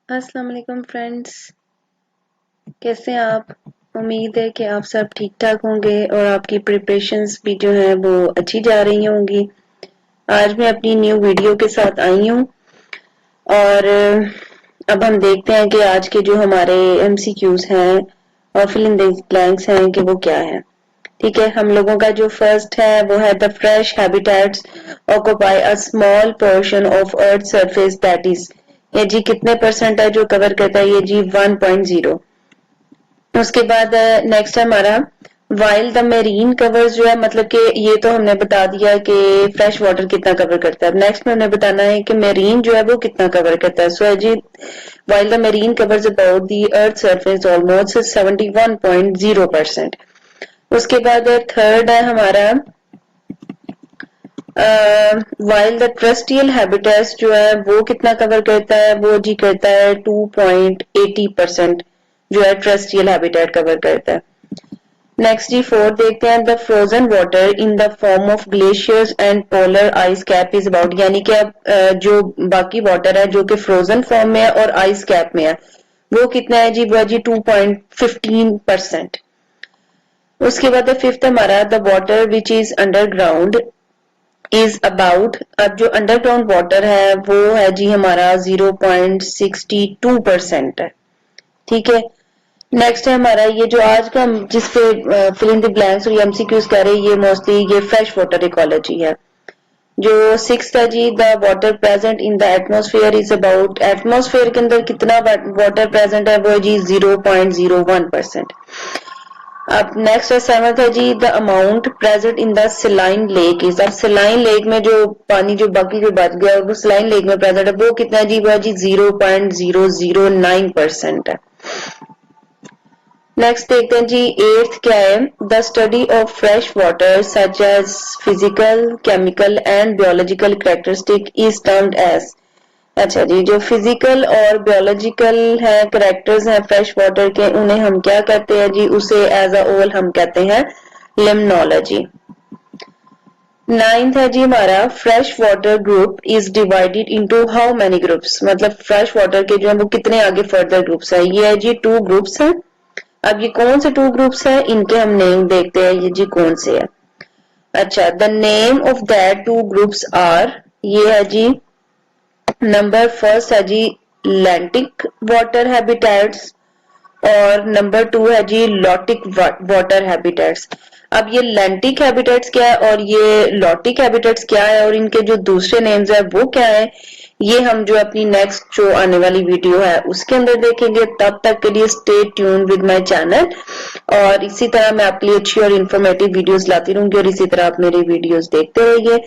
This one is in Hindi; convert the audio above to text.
अस्सलाम वालेकुम फ्रेंड्स, कैसे हैं आप? उम्मीद है कि आप सब ठीक ठाक होंगे और आपकी प्रिपरेशंस भी जो है वो अच्छी जा रही होंगी। आज मैं अपनी न्यू वीडियो के साथ आई हूँ और अब हम देखते हैं कि आज के जो हमारे एमसीक्यूज हैं और फिल इन द ब्लैंक्स हैं कि वो क्या है। ठीक है, हम लोगों का जो फर्स्ट है वो है the fresh habitats occupy a small portion of earth surface that is, ये जी कितने परसेंट है जो कवर करता है? ये जी 1.0। उसके बाद नेक्स्ट है हमारा वाइल द मेरीन कवर्स, जो है मतलब कि ये तो हमने बता दिया कि फ्रेश वाटर कितना कवर करता है। अब नेक्स्ट में हमने बताना है कि मेरीन जो है वो कितना कवर करता है। सो जी while the marine covers about the earth surface almost 71.0%। उसके बाद थर्ड है हमारा वाइल द ट्रस्टियल हैबिटेट्स, जो है वो कितना कवर करता है? वो जी करता है 2.80%, जो है ट्रस्टियल हैबिटेट कवर करता है। नेक्स्ट जी फोर्थ देखते हैं the frozen water in the form of glaciers and polar ice cap is about, यानी कि अब जो बाकी वाटर है जो कि फ्रोजन फॉर्म में है और आइस कैप में है वो कितना है जी? वो जी 2.15%। उसके बाद फिफ्थ हमारा the water which is underground is about, अब जो अंडरग्राउंड वाटर है वो है जी हमारा 0.62% है। ठीक है, नेक्स्ट है हमारा ये जो आज का जिस पे फिल इन द ब्लैंक्स और एमसीक्यूज कह रहे हैं, ये मोस्टली ये फ्रेश वाटर इकोलॉजी है। जो सिक्स है जी the water present in the atmosphere is about, atmosphere के अंदर कितना वाटर प्रेजेंट है? वो जी 0.01%। अब नेक्स्ट है सेवंथ है जी the amount present in the saline lake is, अब सेलाइन लेक में जो पानी जो बाकी जो बच गया वो सेलाइन लेक में प्रेजेंट है वो कितना है जी? वो जी 0.009% है। नेक्स्ट देखते हैं जी एट्थ क्या है the study of fresh water such as physical chemical and biological characteristic is termed as, अच्छा जी जो फिजिकल और बायोलॉजिकल है करेक्टर्स हैं फ्रेश वाटर के, उन्हें हम क्या कहते हैं जी? उसे एज अ होल हम कहते हैं लिम्नोलॉजी। नाइन्थ है जी हमारा fresh water group is divided into how many groups, मतलब फ्रेश वाटर के जो है वो कितने आगे फर्दर ग्रुप्स है? ये है जी 2 ग्रुप्स है। अब ये कौन से 2 ग्रुप्स है इनके हम नेम देखते हैं, ये जी कौन से है। अच्छा, the name of that 2 groups are, ये है जी नंबर फर्स्ट है जी लैंटिक वाटर हैबिटेट्स और नंबर 2 है जी लॉटिक वाटर हैबिटेट्स। अब ये लैंटिक हैबिटेट्स क्या है और ये लॉटिक हैबिटेट्स क्या है और इनके जो दूसरे नेम्स है वो क्या है, ये हम जो अपनी नेक्स्ट जो आने वाली वीडियो है उसके अंदर देखेंगे। तब तक के लिए stay tune with my channel और इसी तरह मैं आपके लिए अच्छी और इन्फॉर्मेटिव वीडियोस लाती रहूंगी और इसी तरह आप मेरी वीडियोस देखते रहिए।